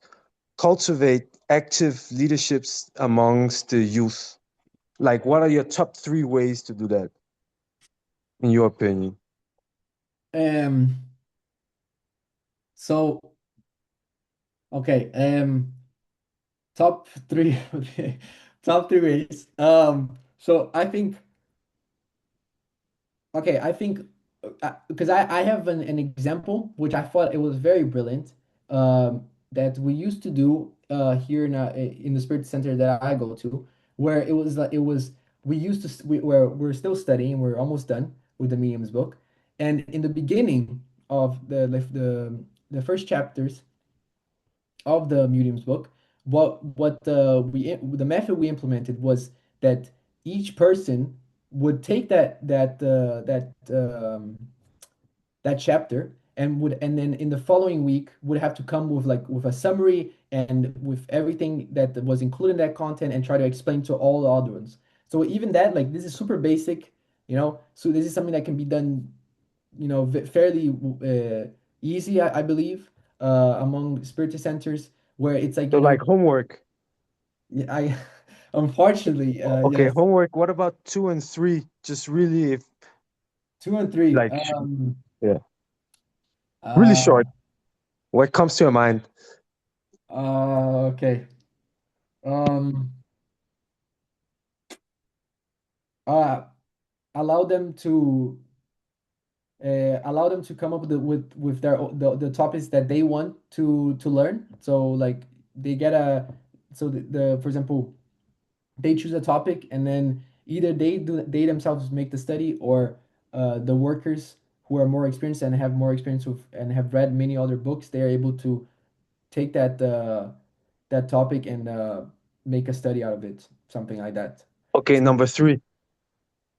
cultivate active leaderships amongst the youth? Like, what are your top three ways to do that, in your opinion? Um. So okay. Top three. Okay. Top three ways. So I think. Okay, I think, because I have an example which I thought it was very brilliant, that we used to do here in the Spirit Center that I go to, where it was like, we used to where we're still studying, we're almost done with the mediums book, and in the beginning of the first chapters of the mediums book, what the method we implemented was that each person would take that chapter, and then in the following week would have to come with a summary and with everything that was included in that content, and try to explain to all the other ones. So even that, like, this is super basic, so this is something that can be done, fairly easy, I believe, among spiritist centers, where it's like, So, like, homework. I unfortunately, Okay, yes, homework. What about two and three? Just really, if, two and three. like, yeah, really Uh, short. What comes to your mind? okay. Um, uh, allow them to allow them to come up with the topics that they want to learn. So, like, they get a so the for example, they choose a topic, and then either they themselves make the study, or the workers who are more experienced and have more experience with and have read many other books, they are able to take that topic and make a study out of it, something like that. Okay, number 3.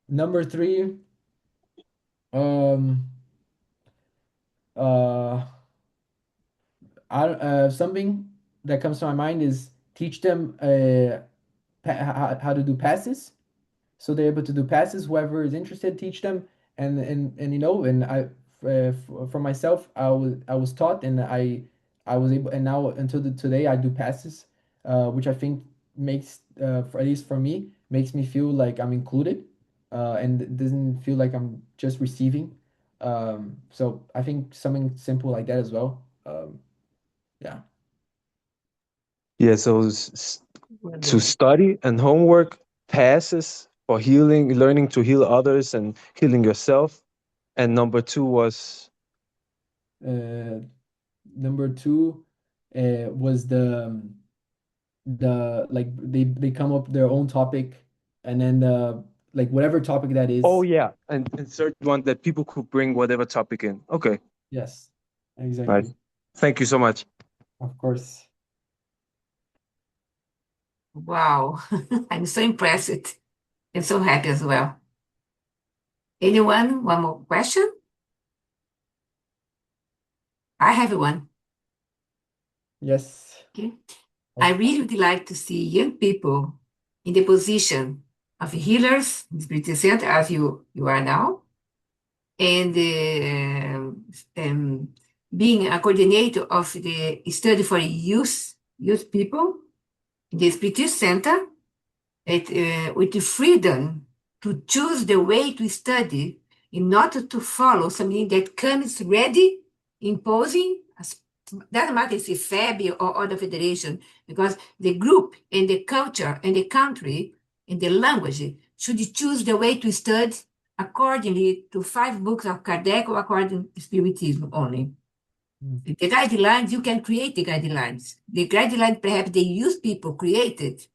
Number 3, um, uh, something that comes to my mind is teach them how to do passes, so they're able to do passes. Whoever is interested, teach them, and you know, and for myself, I was taught, and I was able, and now until today I do passes, which I think makes at least for me, makes me feel like I'm included, and it doesn't feel like I'm just receiving. So I think something simple like that as well. Yeah. Yeah, so to study and homework, passes for healing, learning to heal others and healing yourself. And number 2 was Number 2 was the like they come up their own topic, and then like whatever topic that oh is. yeah, and third one that people could bring whatever topic in. Okay, Yes, right. exactly. Thank you so much. Of course. Wow, I'm so impressed and so happy as well. Anyone? One more question? I have one. Yes. Okay. I really would like to see young people in the position of healers in the Spiritist Center, as you are now, and being a coordinator of the study for youth people in the Spiritist Center, with the freedom to choose the way to study in order to follow something that comes ready, imposing, doesn't matter if it's FEB or other federation, because the group and the culture and the country and the language should choose the way to study accordingly to 5 books of Kardec or according to Spiritism only. The guidelines, you can create the guidelines. The guidelines perhaps the youth people created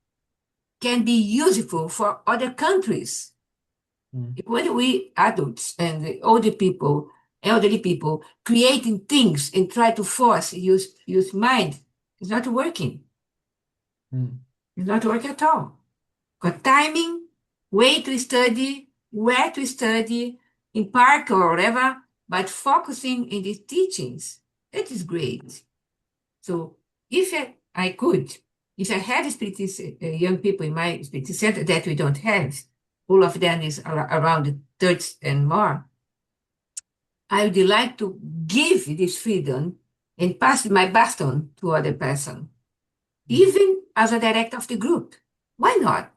can be useful for other countries. When we adults and the older people, elderly people, creating things and try to force use mind, it's not working. It's not working at all. Got timing, way to study, where to study, in park or whatever, but focusing in the teachings, that is great. So if I could, if I had Spiritist young people in my Spiritist Center that we don't have, all of them is around 30 and more, I would like to give this freedom and pass my baton to other person, even as a director of the group. Why not?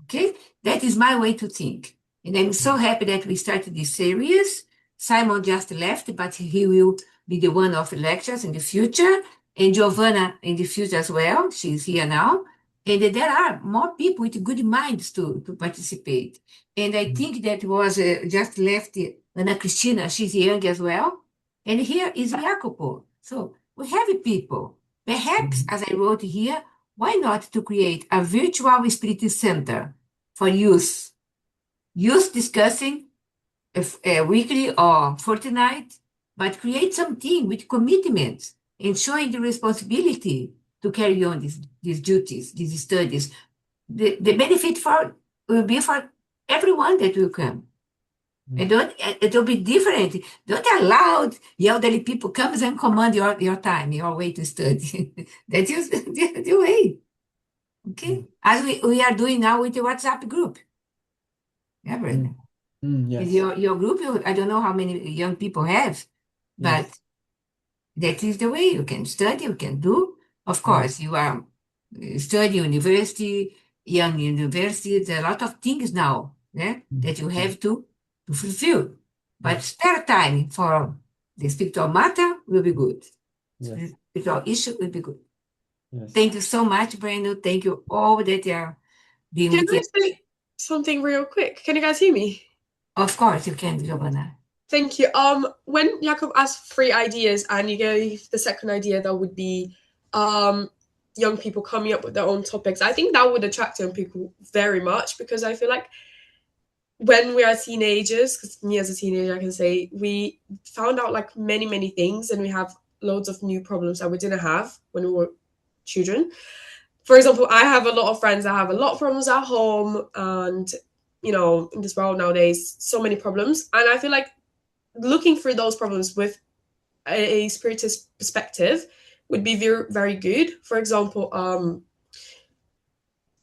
Okay, that is my way to think. And I'm so happy that we started this series. Simon just left, but he will be the one of the lectures in the future. And Giovanna in the future as well. She's here now. And there are more people with good minds to participate. And I think that was just left Ana Cristina, she's young as well. And here is Jacopo. So we have people. Perhaps, as I wrote here, why not to create a virtual Spiritist Center for youth discussing weekly or fortnight, but create something with commitment and showing the responsibility to carry on these duties, these studies. The benefit will be for everyone that will come. And it will be different. Don't allow the elderly people comes and command your time, your way to study. That is the way. Okay, as we are doing now with the WhatsApp group. Yeah, Breno. Yes. Your group, I don't know how many young people have, but that is the way you can study, you can do. Of course, you are study university, young university, there are a lot of things now that you have to fulfill. But spare time for the spiritual matter will be good. Spiritual issue will be good. Thank you so much, Breno. Thank you all that are being with you. Can I say something real quick? Can you guys hear me? Of course you can, Giovanna. Thank you. When Jakob asked 3 ideas and you gave the second idea that would be young people coming up with their own topics, I think that would attract young people very much, because I feel like when we are teenagers, because me as a teenager, I can say we found out like many things, and we have loads of new problems that we didn't have when we were children. For example, I have a lot of friends that have a lot of problems at home, and you know, in this world nowadays, so many problems. And I feel like looking through those problems with a spiritist perspective would be very, very good. For example,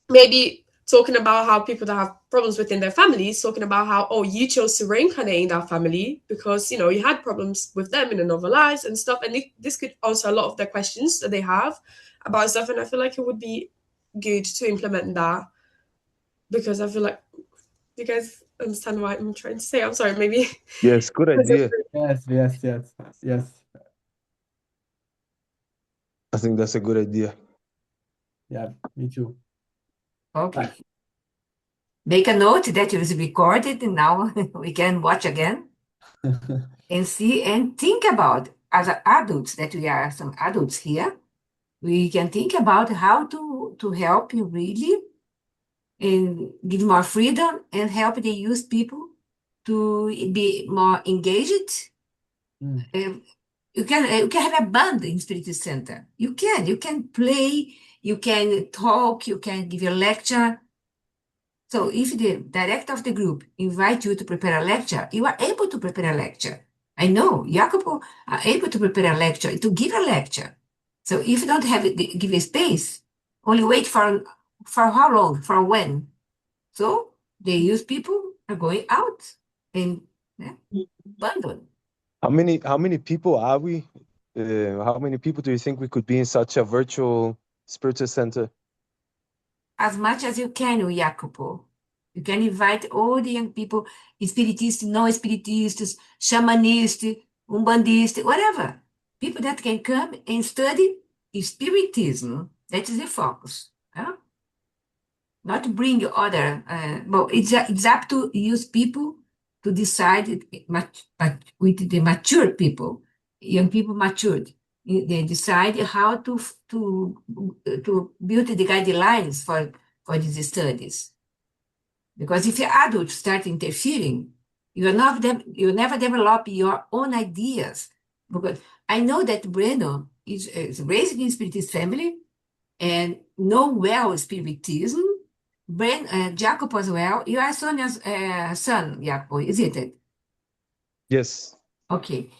maybe talking about how people that have problems within their families, talking about how, oh, you chose to reincarnate in that family because, you know, you had problems with them in another lives and stuff. And this could answer a lot of their questions that they have about stuff. And I feel like it would be good to implement that, because I feel like you guys understand what I'm trying to say. I'm sorry, maybe. Yes, good idea. Yes. I think that's a good idea. Yeah, me too. Okay. Make a note that it was recorded, and now we can watch again and see and think about, as adults, that we are some adults here, we can think about how to help you really and give more freedom and help the youth people to be more engaged. You can have a band in Spiritist Center. You can play, you can talk, you can give a lecture. So if the director of the group invite you to prepare a lecture, you are able to prepare a lecture. I know Jacopo are able to prepare a lecture, to give a lecture. So if you don't have it, give a space, only wait for how long, for when. So the youth people are going out and abandon. How many people are we? How many people do you think we could be in such a virtual Spiritist Center? As much as you can, Jacopo. You can invite all the young people, spiritists, non-spiritists, shamanists, umbandistas, whatever. People that can come and study spiritism. That is the focus. Yeah? Not to bring other, well, it's up to use people to decide with the mature people, young people matured. They decide how to build the guidelines for these studies. Because if your adults start interfering, you will never develop your own ideas. Because I know that Breno is raised in Spiritist family and know well Spiritism. Jacopo as well. You are Sonia's son, Jacopo, isn't it? Yes. Okay.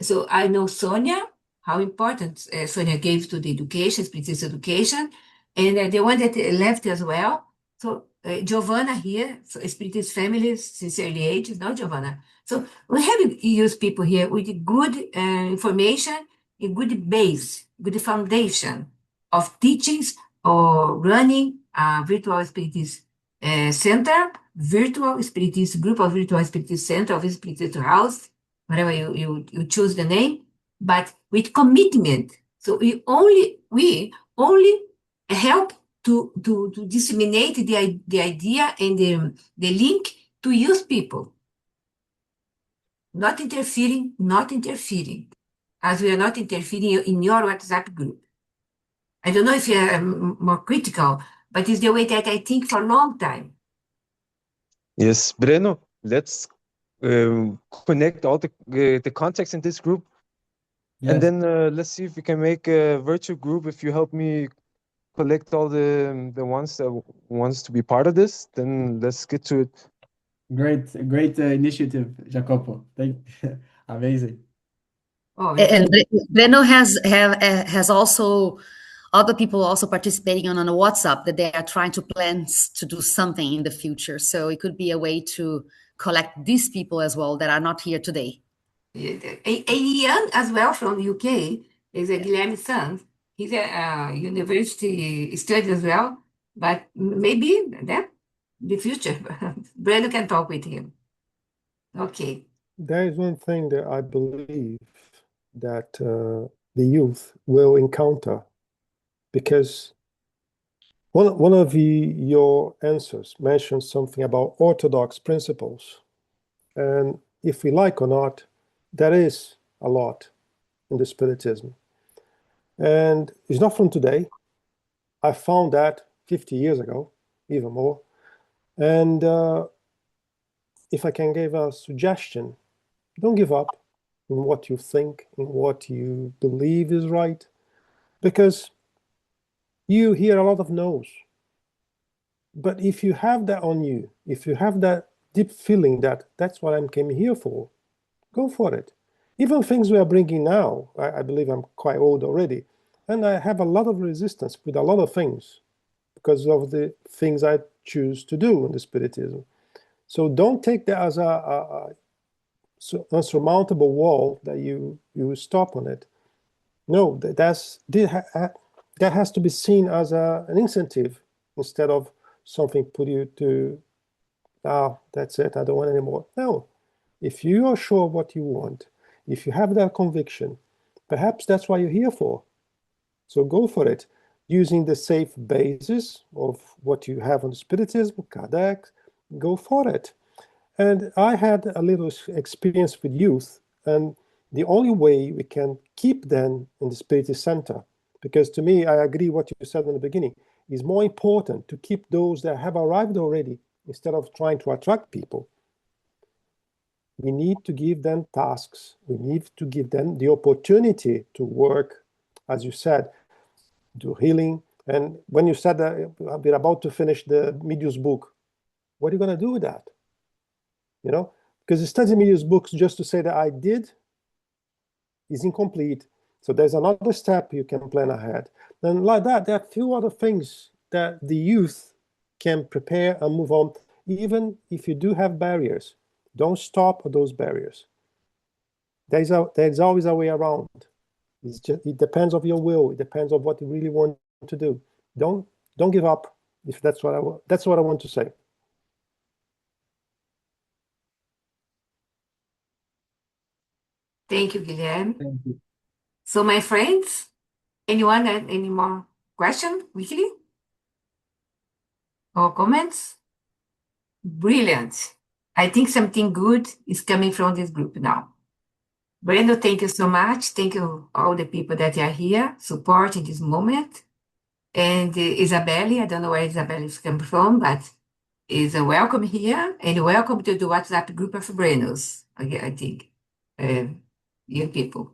So I know Sonia, how important Sonia gave to the education, Spiritist education, and the one that left as well. So Giovanna here, so Spiritist family since early age, no, Giovanna. So we have used people here with good information, a good base, good foundation of teachings or running a virtual Spiritist center, virtual Spiritist group of virtual Spiritist center, of Spiritist house, whatever you choose the name, but with commitment. So we only help to disseminate the idea and the link to youth people. Not interfering, as we are not interfering in your WhatsApp group. I don't know if you're more critical, but it's the way that I think for a long time. Yes, Breno, let's connect all the contacts in this group. Yes. And then let's see if we can make a virtual group. If you help me collect all the ones that wants to be part of this, then let's get to it. Great initiative, Jacopo. Amazing. Oh, And Breno has also other people also participating on a WhatsApp that they are trying to plan to do something in the future. So it could be a way to collect these people as well that are not here today. Ian as well from UK is a Guilherme's son. He's a university student as well, but maybe that the future. Breno can talk with him. Okay. There is one thing that I believe that the youth will encounter, because one of your answers mentioned something about orthodox principles. And if we like or not, there is a lot in the Spiritism. And it's not from today. I found that 50 years ago, even more. And if I can give a suggestion, don't give up in what you think, in what you believe is right, because you hear a lot of no's. But if you have that on you, if you have that deep feeling that that's what I came here for, go for it. Even things we are bringing now, I believe I'm quite old already, and I have a lot of resistance with a lot of things because of the things I choose to do in the Spiritism. So don't take that as a unsurmountable wall that you stop on it. No, that has to be seen as an incentive instead of something put you to, that's it, I don't want any more. No, if you are sure what you want, if you have that conviction, perhaps that's what you're here for. So go for it, using the safe basis of what you have on the Spiritism, Kardec, go for it. And I had a little experience with youth, and the only way we can keep them in the Spiritist Center, because to me, I agree what you said in the beginning, is more important to keep those that have arrived already instead of trying to attract people. We need to give them tasks. We need to give them the opportunity to work, as you said, do healing. And when you said that we're about to finish the Medius book, what are you going to do with that? You know, because the study Medius books just to say that I did is incomplete. So there's another step you can plan ahead. And like that, there are a few other things that the youth can prepare and move on, even if you do have barriers. Don't stop at those barriers. There's always a way around. It depends on your will. It depends on what you really want to do. Don't give up. If that's what I want to say. Thank you, Guilherme. Thank you. So, my friends, anyone have any more questions quickly? Or comments? Brilliant. I think something good is coming from this group now. Breno, thank you so much. Thank you all the people that are here supporting this moment. And Isabelle, I don't know where Isabelle is coming from, but is a welcome here and welcome to the WhatsApp group of Brenos, I think, young people.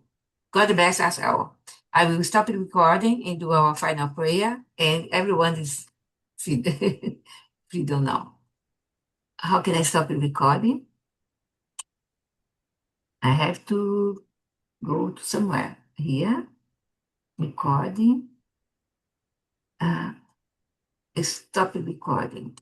God bless us all. I will stop the recording and do our final prayer, and everyone is freedom now. How can I stop the recording? I have to go to somewhere. Here, recording, stop the recording.